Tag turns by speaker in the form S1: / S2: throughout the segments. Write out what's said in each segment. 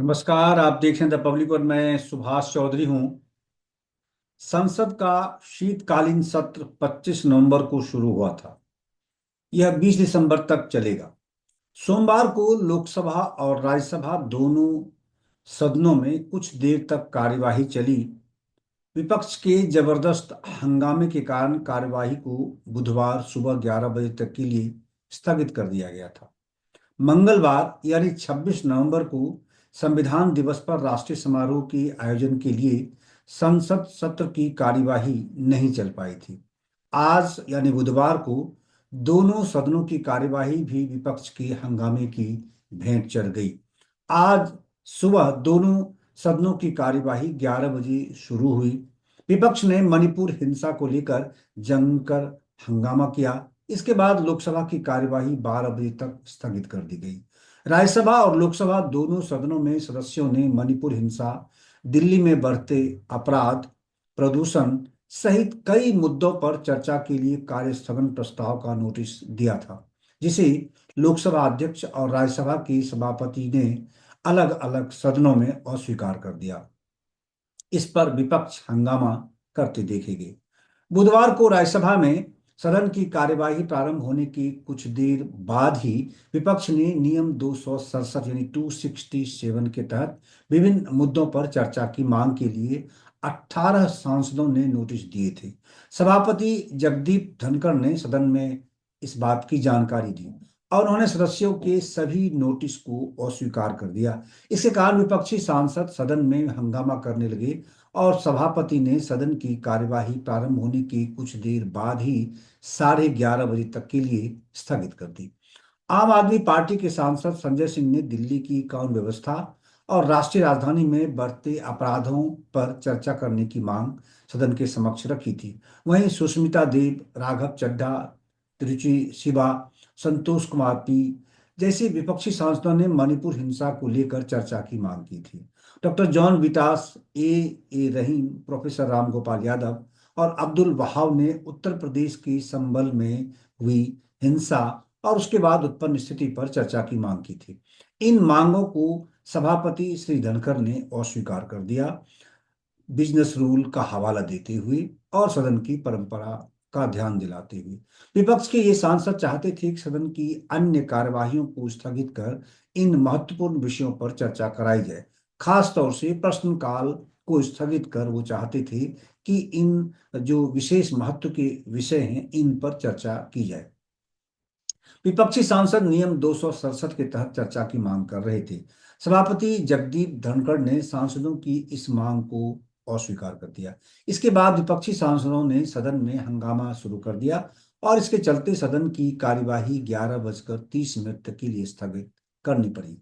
S1: नमस्कार। आप देख रहे हैं द पब्लिक और मैं सुभाष चौधरी हूं। संसद का शीतकालीन सत्र 25 नवंबर को शुरू हुआ था। यह 20 दिसंबर तक चलेगा। सोमवार को लोकसभा और राज्यसभा दोनों सदनों में कुछ देर तक कार्यवाही चली। विपक्ष के जबरदस्त हंगामे के कारण कार्यवाही को बुधवार सुबह 11 बजे तक के लिए स्थगित कर दिया गया था। मंगलवार यानी 26 नवंबर को संविधान दिवस पर राष्ट्रीय समारोह के आयोजन के लिए संसद सत्र की कार्यवाही नहीं चल पाई थी। आज यानी बुधवार को दोनों सदनों की कार्यवाही भी विपक्ष के हंगामे की भेंट चढ़ गई। आज सुबह दोनों सदनों की कार्यवाही 11 बजे शुरू हुई। विपक्ष ने मणिपुर हिंसा को लेकर जमकर हंगामा किया। इसके बाद लोकसभा की कार्यवाही 12 बजे तक स्थगित कर दी गई। राज्यसभा और लोकसभा दोनों सदनों में सदस्यों ने मणिपुर हिंसा, दिल्ली में बढ़ते अपराध, प्रदूषण सहित कई मुद्दों पर चर्चा के लिए कार्यस्थगन प्रस्ताव का नोटिस दिया था, जिसे लोकसभा अध्यक्ष और राज्यसभा के सभापति ने अलग अलग सदनों में अस्वीकार कर दिया। इस पर विपक्ष हंगामा करते देखे गए। बुधवार को राज्यसभा में सदन की कार्यवाही प्रारंभ होने की कुछ देर बाद ही विपक्ष ने नियम 267 यानी 267 के तहत विभिन्न मुद्दों पर चर्चा की मांग के लिए 18 सांसदों ने नोटिस दिए थे। सभापति जगदीप धनखड़ ने सदन में इस बात की जानकारी दी और उन्होंने सदस्यों के सभी नोटिस को अस्वीकार कर दिया। इसके कारण विपक्षी सांसद सदन में हंगामा करने लगे और सभापति ने सदन की कार्यवाही प्रारंभ होने की कुछ देर बाद ही 11:30 बजे तक के लिए स्थगित कर दी। आम आदमी पार्टी के सांसद संजय सिंह ने दिल्ली की कानून व्यवस्था और राष्ट्रीय राजधानी में बढ़ते अपराधों पर चर्चा करने की मांग सदन के समक्ष रखी थी। वहीं सुष्मिता देव, राघव चड्ढा, त्रिची शिवा, संतोष कुमार पी जैसे विपक्षी सांसदों ने मणिपुर हिंसा को लेकर चर्चा की मांग की थी। डॉक्टर जॉन विटास, ए रहीम, प्रोफेसर राम गोपाल यादव और अब्दुल वहाब ने उत्तर प्रदेश के संभल में हुई हिंसा और उसके बाद उत्पन्न स्थिति पर चर्चा की मांग की थी। इन मांगों को सभापति श्री धनखड़ ने अस्वीकार कर दिया, बिजनेस रूल का हवाला देते हुए और सदन की परंपरा का ध्यान दिलाते हुए। विपक्ष के ये सांसद चाहते थे कि सदन की अन्य कार्यवाहियों को स्थगित कर इन महत्वपूर्ण विषयों पर चर्चा कराई जाए। खास तौर से प्रश्नकाल को स्थगित कर वो चाहते थे कि इन जो विशेष महत्व के विषय हैं इन पर चर्चा की जाए। विपक्षी सांसद नियम 267 के तहत चर्चा की मांग कर रहे थे। सभापति जगदीप धनखड़ ने सांसदों की इस मांग को अस्वीकार कर दिया। इसके बाद विपक्षी सांसदों ने सदन में हंगामा शुरू कर दिया और इसके चलते सदन की कार्यवाही 11:30 तक के लिए स्थगित करनी पड़ी।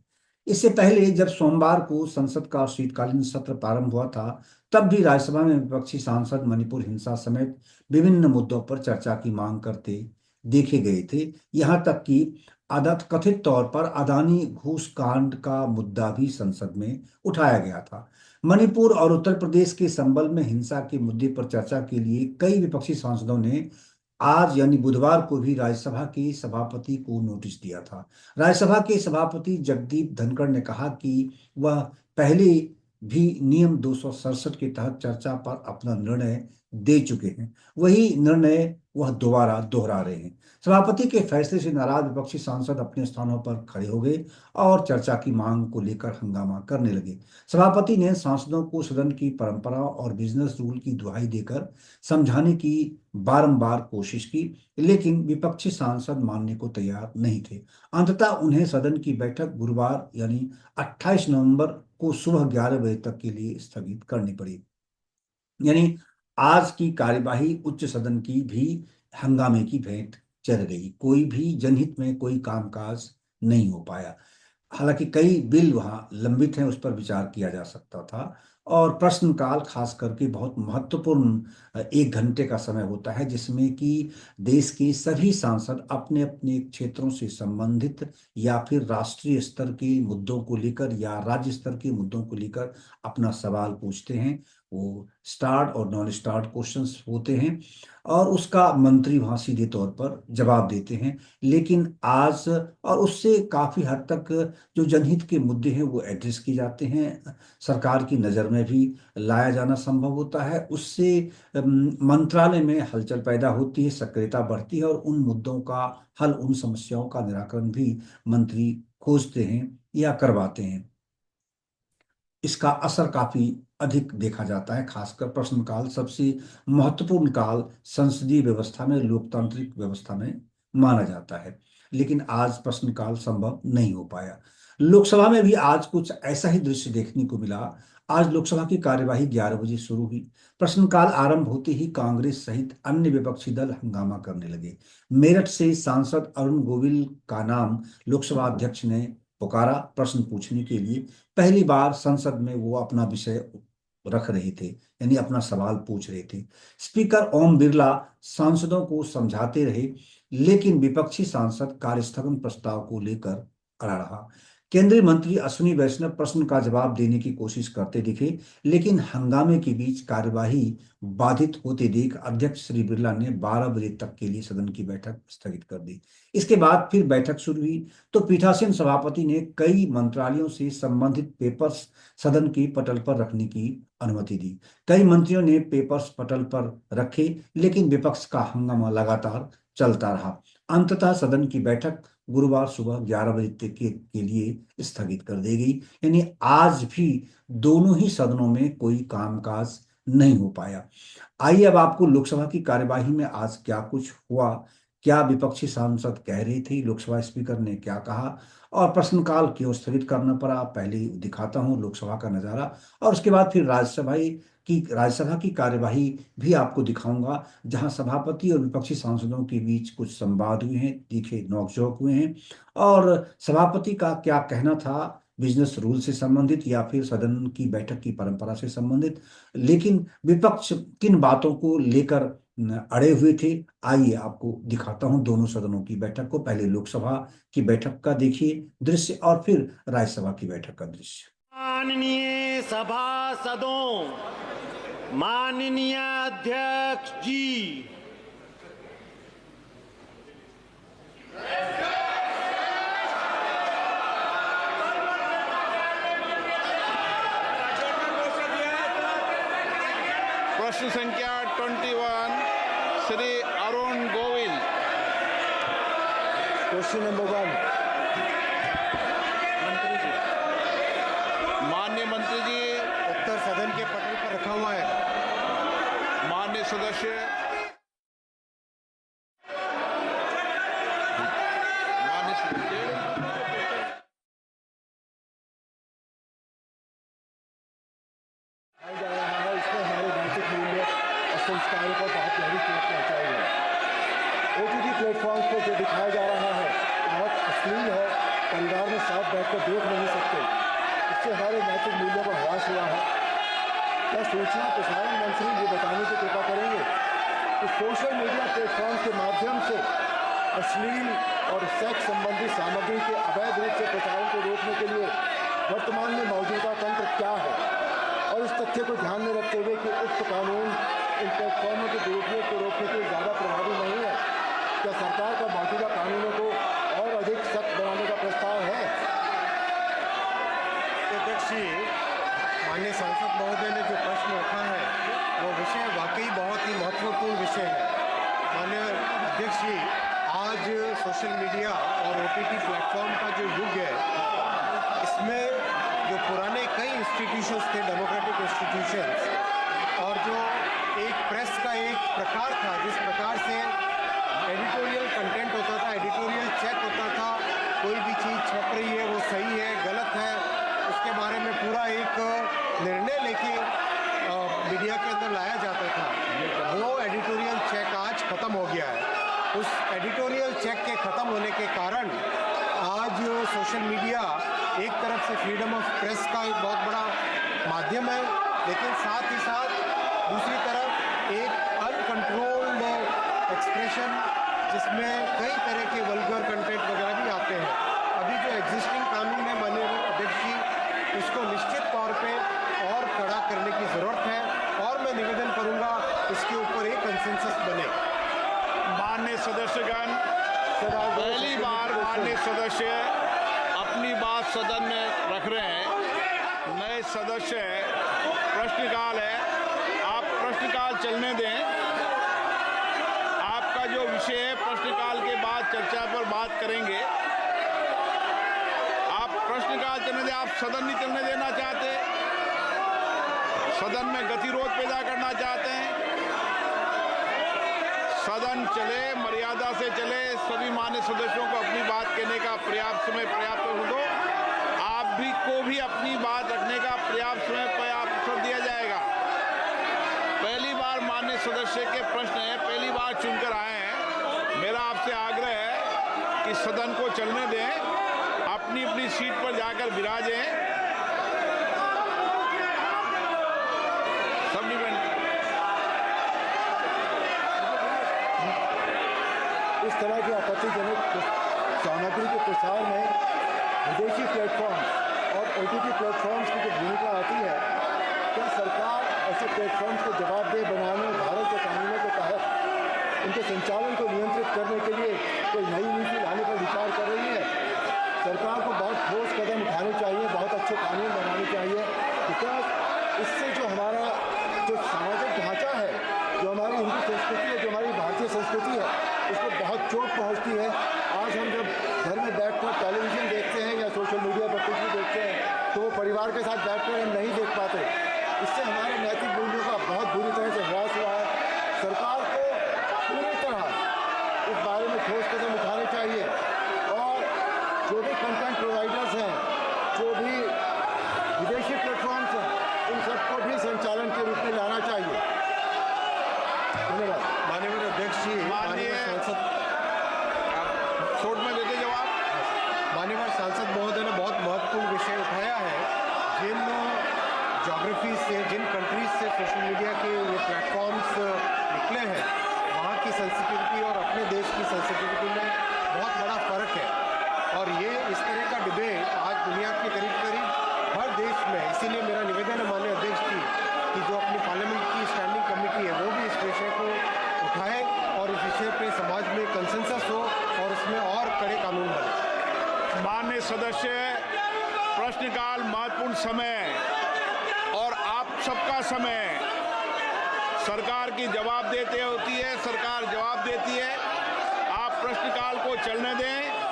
S1: इससे पहले जब सोमवार को संसद का शीतकालीन सत्र प्रारंभ हुआ था, तब भी राज्यसभा में विपक्षी सांसद मणिपुर हिंसा समेत विभिन्न मुद्दों पर चर्चा की मांग करते देखे गए थे। यहाँ तक कि आदत कथित तौर पर अदानी घूस कांड का मुद्दा भी संसद में उठाया गया था। मणिपुर और उत्तर प्रदेश के संबल में हिंसा के मुद्दे पर चर्चा के लिए कई विपक्षी सांसदों ने आज यानी बुधवार को भी राज्यसभा के सभापति को नोटिस दिया था। राज्यसभा के सभापति जगदीप धनखड़ ने कहा कि वह पहले भी नियम 267 के तहत चर्चा पर अपना निर्णय दे चुके हैं। वही निर्णय वह दोबारा दोहरा रहे हैं। सभापति के फैसले से नाराज विपक्षी सांसद अपने स्थानों पर खड़े हो गए और चर्चा की मांग को लेकर हंगामा करने लगे। सभापति ने सांसदों को सदन की परंपरा और बिजनेस रूल की दुहाई देकर समझाने की बारंबार कोशिश की, लेकिन विपक्षी सांसद मानने को तैयार नहीं थे। अंततः उन्हें सदन की बैठक गुरुवार यानी 28 नवंबर को सुबह 11 बजे तक के लिए स्थगित करनी पड़ी। यानी आज की कार्यवाही उच्च सदन की भी हंगामे की भेंट चढ़ गई। कोई भी जनहित में कोई कामकाज नहीं हो पाया। हालांकि कई बिल वहां लंबित हैं, उस पर विचार किया जा सकता था। और प्रश्नकाल खास करके बहुत महत्वपूर्ण 1 घंटे का समय होता है, जिसमें कि देश के सभी सांसद अपने अपने क्षेत्रों से संबंधित या फिर राष्ट्रीय स्तर के मुद्दों को लेकर या राज्य स्तर के मुद्दों को लेकर अपना सवाल पूछते हैं वो स्टार्ड और नॉन स्टार्ड क्वेश्चंस होते हैं और उसका मंत्री वहाँ सीधे तौर पर जवाब देते हैं। लेकिन आज और उससे काफ़ी हद तक जो जनहित के मुद्दे हैं वो एड्रेस किए जाते हैं, सरकार की नज़र में भी लाया जाना संभव होता है। उससे मंत्रालय में हलचल पैदा होती है, सक्रियता बढ़ती है और उन मुद्दों का हल, उन समस्याओं का निराकरण भी मंत्री खोजते हैं या करवाते हैं। इसका असर काफी अधिक देखा जाता है। खासकर प्रश्नकाल सबसे महत्वपूर्ण काल संसदीय व्यवस्था में, लोकतांत्रिक व्यवस्था में माना जाता है। लेकिन आज प्रश्नकाल संभव नहीं हो पाया। लोकसभा में भी आज कुछ ऐसा ही दृश्य देखने को मिला। आज लोकसभा की कार्यवाही 11 बजे शुरू हुई। प्रश्नकाल आरंभ होते ही कांग्रेस सहित अन्य विपक्षी दल हंगामा करने लगे। मेरठ से सांसद अरुण गोविल का नाम लोकसभा अध्यक्ष ने पुकारा प्रश्न पूछने के लिए। पहली बार संसद में वो अपना विषय रख रहे थे, यानी अपना सवाल पूछ रहे थे। स्पीकर ओम बिरला सांसदों को समझाते रहे, लेकिन विपक्षी सांसद कार्यस्थगन प्रस्ताव को लेकर अड़ा रहा। केंद्रीय मंत्री अश्विनी वैष्णव प्रश्न का जवाब देने की कोशिश करते दिखे, लेकिन हंगामे के बीच कार्यवाही बाधित होते देख अध्यक्ष श्री बिरला ने 12 बजे तक के लिए सदन की बैठक स्थगित कर दी। इसके बाद फिर बैठक शुरू हुई तो पीठासीन सभापति ने कई मंत्रालयों से संबंधित पेपर्स सदन के पटल पर रखने की अनुमति दी। कई मंत्रियों ने पेपर्स पटल पर रखे, लेकिन विपक्ष का हंगामा लगातार चलता रहा। अंततः सदन की बैठक गुरुवार सुबह 11 बजे तक के लिए स्थगित कर दी गई। यानी आज भी दोनों ही सदनों में कोई कामकाज नहीं हो पाया। आइए अब आपको लोकसभा की कार्यवाही में आज क्या कुछ हुआ, क्या विपक्षी सांसद कह रही थी, लोकसभा स्पीकर ने क्या कहा और प्रश्नकाल क्यों स्थगित करना पड़ा, पहले दिखाता हूं लोकसभा का नजारा और उसके बाद फिर राज्यसभा की कार्यवाही भी आपको दिखाऊंगा, जहां सभापति और विपक्षी सांसदों के बीच कुछ संवाद हुए हैं, तीखे नोकझोंक हुए हैं और सभापति का क्या कहना था बिजनेस रूल से संबंधित या फिर सदन की बैठक की परंपरा से संबंधित। लेकिन विपक्ष किन बातों को लेकर अड़े हुए थे, आइए आपको दिखाता हूं दोनों सदनों की बैठक को। पहले लोकसभा की बैठक का देखिए दृश्य और फिर राज्यसभा की बैठक का दृश्य।
S2: माननीय सभासदों, माननीय अध्यक्ष जी,
S3: प्रश्न संख्या 21 श्री अरुण गोविल।
S4: Question number 1।
S3: माननीय मंत्री जी,
S4: उत्तर सदन के पटल पर रखा हुआ है।
S3: माननीय सदस्य, माननीय सदस्य,
S4: जा रहा है, इसमें हमारे नैतिक मूल्य और संस्कारों को बहुत गहरी चोट पहुंचाई है। ओटीटी प्लेटफॉर्म्स पर जो दिखाया जा रहा है बहुत अश्लील है, परिवार में साथ बैठकर देख नहीं सकते। इससे हमारे नैतिक मूल्यों का ह्रास हुआ है। क्या सूचना प्रसारण मंत्री ये बताने की कृपा करेंगे कि सोशल मीडिया प्लेटफॉर्म के माध्यम से अश्लील और सेक्स संबंधी सामग्री के अवैध रूप से प्रसारण को रोकने के लिए वर्तमान में मौजूदा तंत्र क्या है, और इस तथ्य को ध्यान में रखते हुए कि उक्त कानून इन प्लेटफॉर्मों के दुरुपयोग को रोकने के लिए ज़्यादा प्रभावी नहीं है, क्या सरकार का मौजूदा कानूनों को और अधिक सख्त बनाने का प्रस्ताव है?
S5: अध्यक्ष जी, माननीय सांसद महोदय ने जो प्रश्न रखा है वो विषय वाकई बहुत ही महत्वपूर्ण विषय है। माननीय अध्यक्ष जी, आज सोशल मीडिया और ओटीटी प्लेटफॉर्म का जो युग है, इसमें जो पुराने कई इंस्टीट्यूशंस थे, डेमोक्रेटिक इंस्टीट्यूशंस, और जो एक प्रेस का एक प्रकार था, जिस प्रकार से एडिटोरियल कंटेंट होता था, एडिटोरियल चेक होता था, कोई भी चीज़ छप रही है वो सही है गलत है, उसके बारे में पूरा एक निर्णय लेके मीडिया के अंदर लाया जाता था, वो एडिटोरियल चेक आज ख़त्म हो गया है। उस एडिटोरियल चेक के ख़त्म होने के कारण आज सोशल मीडिया एक तरफ से फ्रीडम ऑफ प्रेस का एक बहुत बड़ा माध्यम है, लेकिन साथ ही साथ दूसरी तरफ एक अनकंट्रोल्ड एक्सप्रेशन, जिसमें कई तरह के वल्गर कंटेंट वगैरह भी आते हैं। अभी जो एग्जिस्टिंग कानून है माननीय अध्यक्ष जी, इसको निश्चित तौर पे और कड़ा करने की ज़रूरत है और मैं निवेदन करूंगा इसके ऊपर एक कंसेंसस बने।
S3: माननीय सदस्यगण, पहली बार माननीय सदस्य अपनी बात सदन में रख रहे हैं। नए सदस्य है, प्रश्नकाल है, आप प्रश्नकाल चलने दें। आपका जो विषय है प्रश्नकाल के बाद चर्चा पर बात करेंगे। आप प्रश्नकाल चलने दें। आप सदन नहीं चलने देना चाहते, सदन में गतिरोध पैदा करना चाहते हैं। सदन चले, मर्यादा से चले। सभी मान्य सदस्यों को अपनी बात कहने का पर्याप्त समय पर्याप्त दो। आप भी को भी अपनी बात रखने का पर्याप्त समय पर्याप्त अवसर दिया जाएगा। पहली बार मान्य सदस्य के प्रश्न है, पहली बार चुनकर आए हैं। मेरा आपसे आग्रह है कि सदन को चलने दें, अपनी अपनी सीट पर जाकर विराजें। सब डिपेंड।
S4: इस तरह की आपत्तिजनक सामग्री के प्रसार में विदेशी प्लेटफॉर्म और OTT प्लेटफॉर्म्स की जो भूमिका आती है, क्या सरकार ऐसे प्लेटफॉर्म्स को जवाबदेह बनाने भारत के कानूनों के तहत उनके संचालन को नियंत्रित करने के लिए कोई नई नीति लाने पर विचार कर रही है? सरकार को बहुत ठोस कदम उठाने चाहिए, बहुत अच्छे कानून बनाने चाहिए, बिकॉज इससे जो हमारा जो सामाजिक ढांचा है, जो हमारी हिंदू संस्कृति है, जो हमारी भारतीय संस्कृति है, उसको बहुत चोट पहुंचती है। आज हम जब घर में बैठकर टेलीविज़न देखते हैं या सोशल मीडिया पर कुछ भी देखते हैं तो वो परिवार के साथ बैठकर हम नहीं देख पाते। इससे हमारे नैतिक मूल्यों का बहुत बुरी तरह से ह्रास हुआ है। सरकार को पूरी तरह इस बारे में ठोस कदम उठाने चाहिए और जो भी कंटेंट प्रोवाइडर्स हैं, जो भी विदेशी प्लेटफॉर्म्स हैं, उन सबको भी संचालन के रूप में लाना चाहिए। धन्यवाद।
S5: माननीय अध्यक्ष जी,
S3: माननीय
S5: सांसद
S3: शॉर्ट में देते जवाब।
S5: माननीय सांसद महोदय ने बहुत महत्वपूर्ण विषय उठाया है। जिन ज्योग्राफी से, जिन कंट्रीज से सोशल मीडिया के ये प्लेटफॉर्म्स निकले हैं, वहाँ की संस्कृति और अपने देश की संस्कृति में बहुत बड़ा फर्क है और ये इस तरह का डिबेट आज दुनिया के करीब करीब हर देश में। इसीलिए मेरा निवेदन है माननीय अध्यक्ष जी कि जो अपनी पार्लियामेंट की स्टैंडिंग कमेटी है वो भी इस विषय को उठाए और इस विषय पे समाज में कंसेंसस हो और इसमें और कड़े कानून बने।
S3: माननीय सदस्य, प्रश्नकाल महत्वपूर्ण समय और आप सबका समय। सरकार की जवाब देते होती है, सरकार जवाब देती है। आप प्रश्नकाल को चलने दें।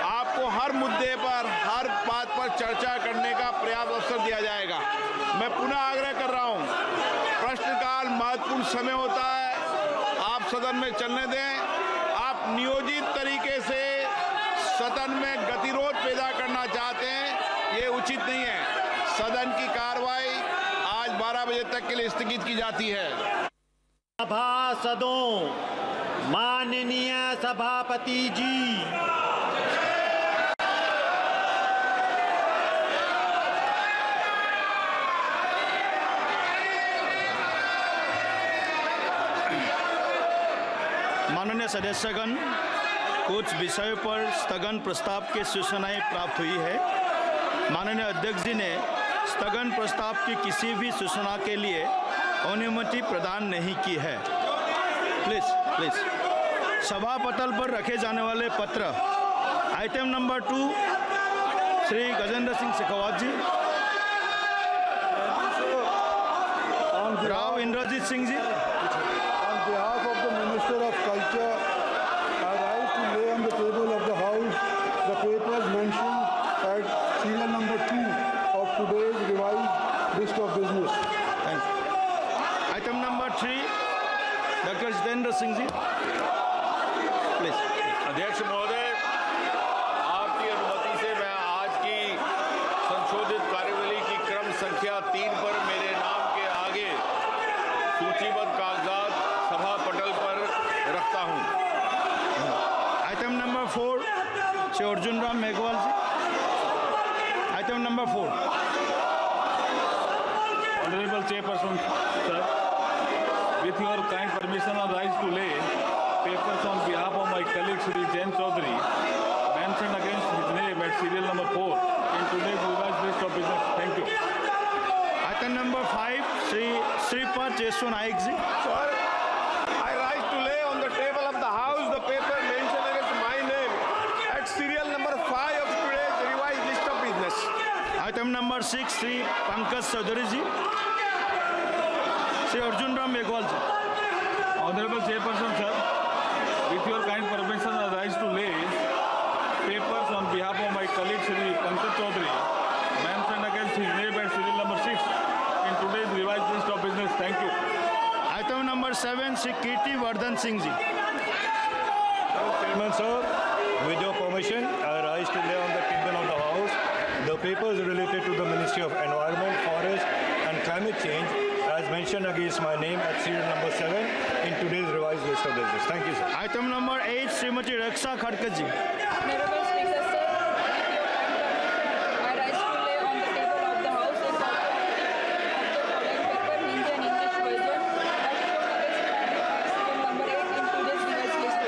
S3: आपको हर मुद्दे पर, हर बात पर चर्चा करने का पर्याप्त अवसर दिया जाएगा। मैं पुनः आग्रह कर रहा हूं, प्रश्नकाल महत्वपूर्ण समय होता है। आप सदन में चलने दें। आप नियोजित तरीके से सदन में गतिरोध पैदा करना चाहते हैं, ये उचित नहीं है। सदन की कार्रवाई आज 12 बजे तक के लिए स्थगित की जाती है।
S2: सभासदों, माननीय सभापति जी,
S6: माननीय सदस्यगण, कुछ विषयों पर स्थगन प्रस्ताव की सूचनाएं प्राप्त हुई है। माननीय अध्यक्ष जी ने स्थगन प्रस्ताव की किसी भी सूचना के लिए अनुमति प्रदान नहीं की है। प्लीज सभा पटल पर रखे जाने वाले पत्र item number 2 Shri Gajendra Singh Shekhawat ji, Rao Inderjit Singh ji.
S4: On behalf of the Minister of Culture, I rise to lay on the table of the House the papers mentioned at serial number 2 of today's revised list of business.
S6: Thank you. Item number 3, Dr. Jitendra Singh ji, please.
S7: अध्यक्ष महोदय, आपकी अनुमति से मैं आज की संशोधित कार्यवली की क्रम संख्या 3 पर मेरे नाम के आगे सूचीबद्ध कागजात सभा पटल पर रखता हूं।
S6: Item number 4, Shri Arjun Ram Meghwal ji. Item number 4.
S8: Honorable Chairperson, sir, with your kind permission, I rise to lay papers on behalf of my colleague Shri Jain Chaudhary, mentioned against his name at serial number 4 in today's revised list of business. Thank you.
S6: Item number 5, Sri Sripad Jeswan Naik ji.
S3: Sir, I rise to lay on the table of the House the paper mentioned against my name at serial number 5 of today's revised list of business.
S6: Item number 6, Sri Pankaj Chaudhary ji. Sri Arjun Ram Meghwal ji.
S8: Honorable Chairperson, sir, with your kind permission, I rise to lay papers on behalf of my colleague Shri Pankaj Chaudhary, mentioned against his name at serial number 6 in today's revised list of business. Thank you.
S6: Item number 7, Sri Kirti Vardhan Singh ji.
S9: Chairman, sir, with your permission, I rise to lay on the table of the House the papers related to the Ministry of Environment, Forest and Climate Change as mentioned against my name at serial number 7 in today's revised list of business. Thank you, sir.
S6: Item number 8, Srimati Raksha Khadka ji.
S10: Honorable Speaker, sir, with your kind permission, I rise to lay on the table of the House a copy of the following paper, Hindi and English version, as shown against number 8 in today's revised list of business.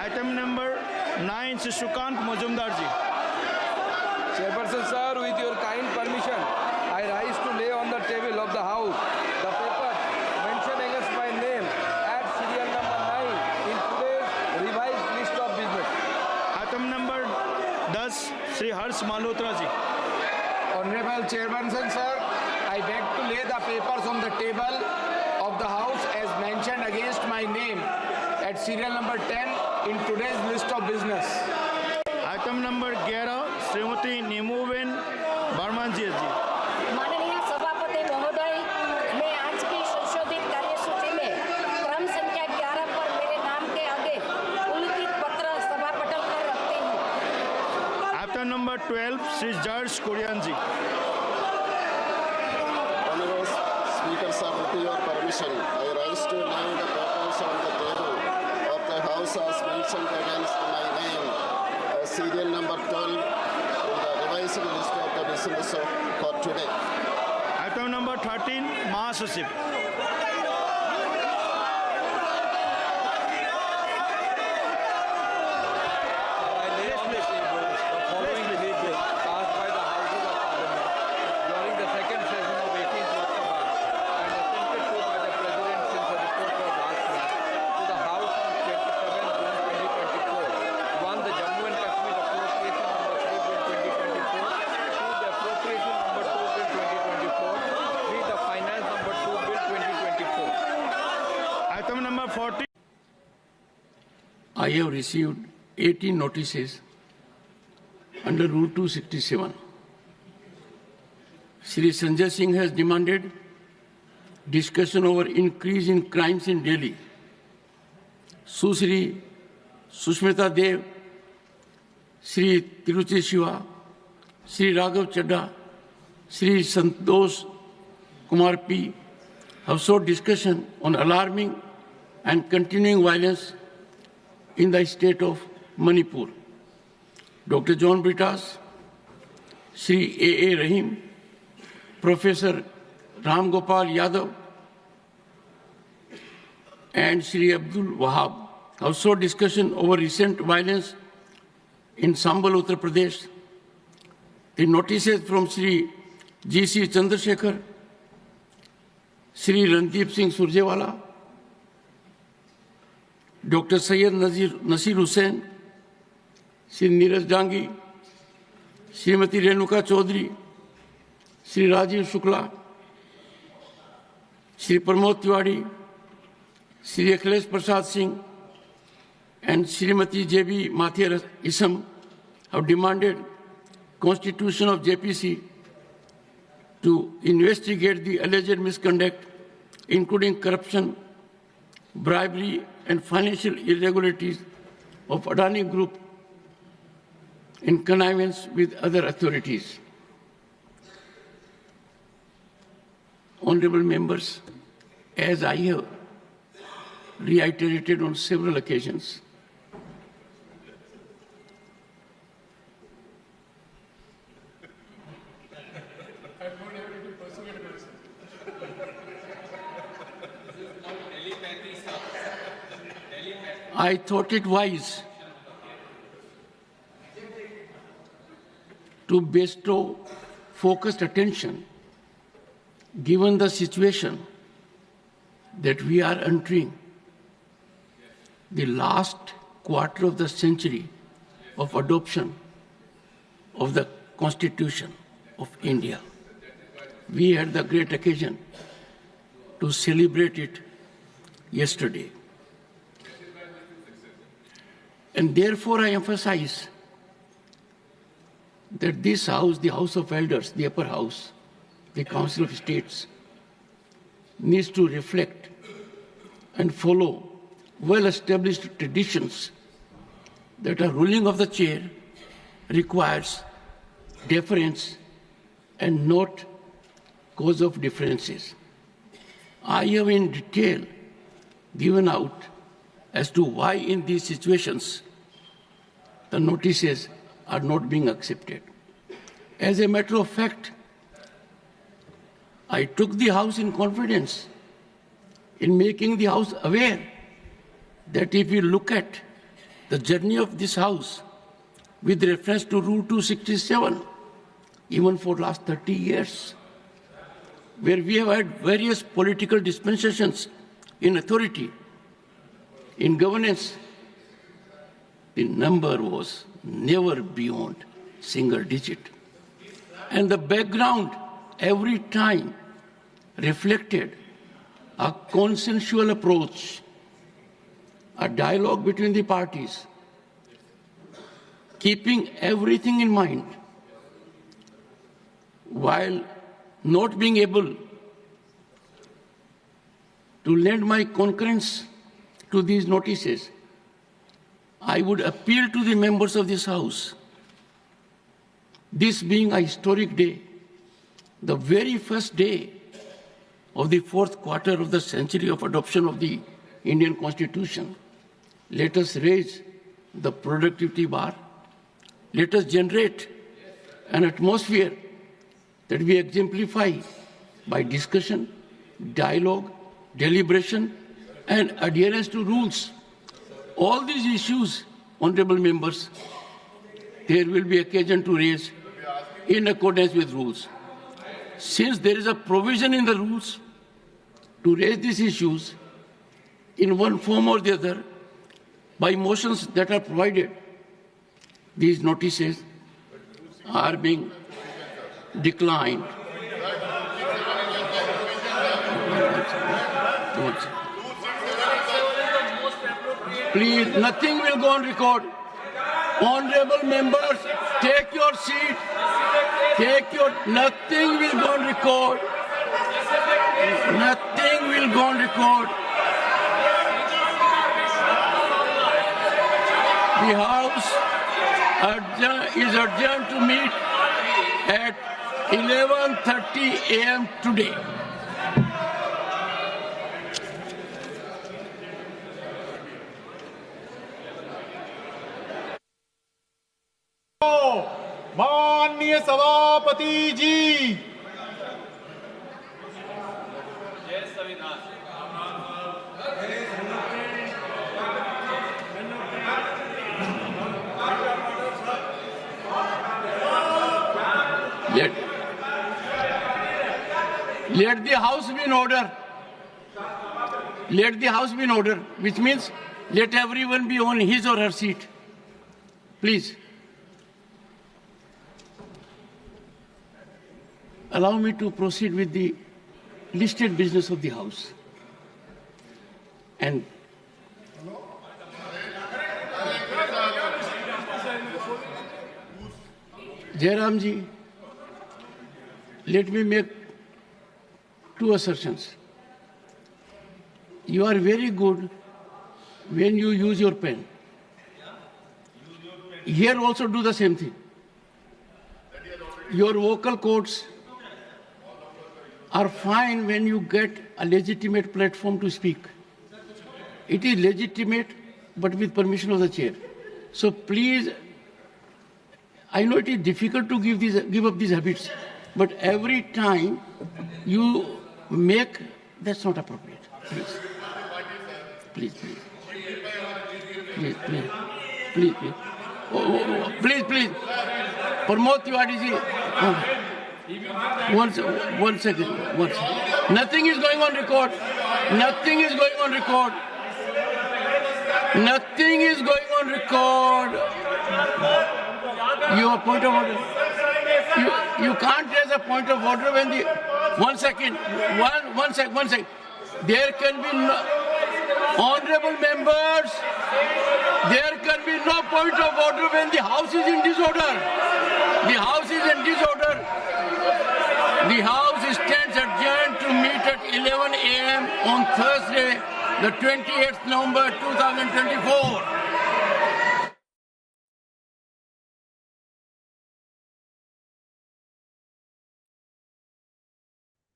S6: Item number 9, Sri Sukant Majumdar ji.
S11: Chairperson, sir, with your kind permission, I rise to lay on the table of the House the paper mentioned against my name at serial number 9 in today's revised list of business.
S6: Item number 10, Sri Harsh Malhotra ji.
S11: Honorable Chairperson, sir, I beg to lay the papers on the table of the House as mentioned against my name at serial number 10 in today's list of business.
S6: Item number 11, Srimati Nemuben Barman ji.
S10: माननीय सभापति महोदय, मैं आज की संशोधित कार्यसूची में क्रम संख्या 11 पर मेरे नाम के आगे उल्लिखित पत्र सभा पटल पर रखती हूँ।
S6: Item number 12, Sri George Kurian ji.
S12: Honorable Speaker, sir, with your permission, I rise to lay the papers on the table of the House as mentioned against my name, serial number 12 in the revised list of the business for today.
S6: Item number 13, Mahasachip.
S11: I lay on the table the following bill passed by the Houses of Parliament during the second session of 18th Lok Sabha and assented to by the President since the report was asked me to the House on 27 June 2024. 1. The Jammu and Kashmir Appropriation Number 3 Bill 2024. 2. The Appropriation Number 2 Bill 2024. 3. The Finance Number 2 Bill 2024.
S6: Item number 14,
S13: I have received 18 notices under Rule 267. Shri Sanjay Singh has demanded discussion over increase in crimes in Delhi. Shri Sushmita Dev, Shri Tiruchi Shiva, Shri Raghav Chadda, Shri Santosh Kumar P. have sought discussion on alarming and continuing violence in the state of Manipur. Dr. John Britas, Shri A.A. Rahim, Professor Ram Gopal Yadav, and Shri Abdul Wahab have sought discussion over recent violence in Sambal, Uttar Pradesh. The notices from Shri G.C. Chandrasekhar, Shri Randeep Singh Surjewala, Dr. Syed Nasir Hussain, Shri Neeraj Dangi, Srimati Renuka Chaudhary, Shri Rajiv Shukla, Shri Pramod Tiwari, Shri Akhilesh Prasad Singh, and Srimati J.B. Mathia Isam have demanded constitution of JPC to investigate the alleged misconduct, including corruption, bribery, and financial irregularities of Adani Group in connivance with other authorities. Honorable members, as I have reiterated on several occasions, I thought it wise to bestow focused attention given the situation that we are entering the last quarter of the century of adoption of the Constitution of India. We had the great occasion to celebrate it yesterday. And therefore I emphasize that this House, the House of Elders, the upper house, the Council of States, needs to reflect and follow well-established traditions that a ruling of the chair requires deference and not cause of differences. I have in detail given out as to why in these situations the notices are not being accepted. As a matter of fact, I took the House in confidence in making the House aware that if we look at the journey of this House with reference to Rule 267, even for the last 30 years, where we have had various political dispensations in authority, in governance, the number was never beyond single digit. And the background every time reflected a consensual approach, a dialogue between the parties, keeping everything in mind, while not being able to lend my concurrence to these notices. I would appeal to the members of this House, this being a historic day, the very first day of the fourth quarter of the century of adoption of the Indian Constitution, let us raise the productivity bar. Let us generate an atmosphere that we exemplify by discussion, dialogue, deliberation, and adherence to rules. All these issues, honorable members, there will be occasion to raise in accordance with rules. Since there is a provision in the rules to raise these issues in one form or the other by motions that are provided, these notices are being declined. Please, nothing will go on record. Honorable members, take your seat. Nothing will go on record. Nothing will go on record. The House is adjourned to meet at 11:30 a.m. today.
S2: माननीय सभापति जी।
S13: Let the House be in order. Let the House be in order, which means let everyone be on his or her seat. Please. Allow me to proceed with the listed business of the House. And Jairam ji, let me make two assertions. You are very good when you use your pen. Here also do the same thing. Your vocal cords are fine when you get a legitimate platform to speak. It is legitimate, but with permission of the chair. So please, I know it is difficult to give up these habits, but every time you make, that's not appropriate. Please. Please, please. Please, please. Please, please. Please. Pramod Tiwari ji. One second. Nothing is going on record. Nothing is going on record. Your point of order. You can't raise a point of order when the... One second. There can be no... Honorable members, there can be no point of order when the House is in disorder. The House stands adjourned to meet at 11 a.m. on Thursday, the 28th November 2024.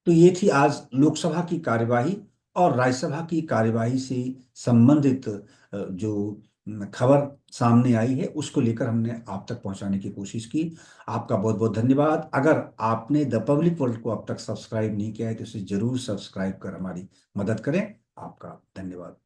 S1: तो ये थी आज लोकसभा की कार्यवाही और राज्यसभा की कार्यवाही से संबंधित जो खबर सामने आई है उसको लेकर हमने आप तक पहुंचाने की कोशिश की। आपका बहुत बहुत धन्यवाद। अगर आपने द पब्लिक वर्ल्ड को अब तक सब्सक्राइब नहीं किया है तो इसे जरूर सब्सक्राइब कर हमारी मदद करें। आपका धन्यवाद।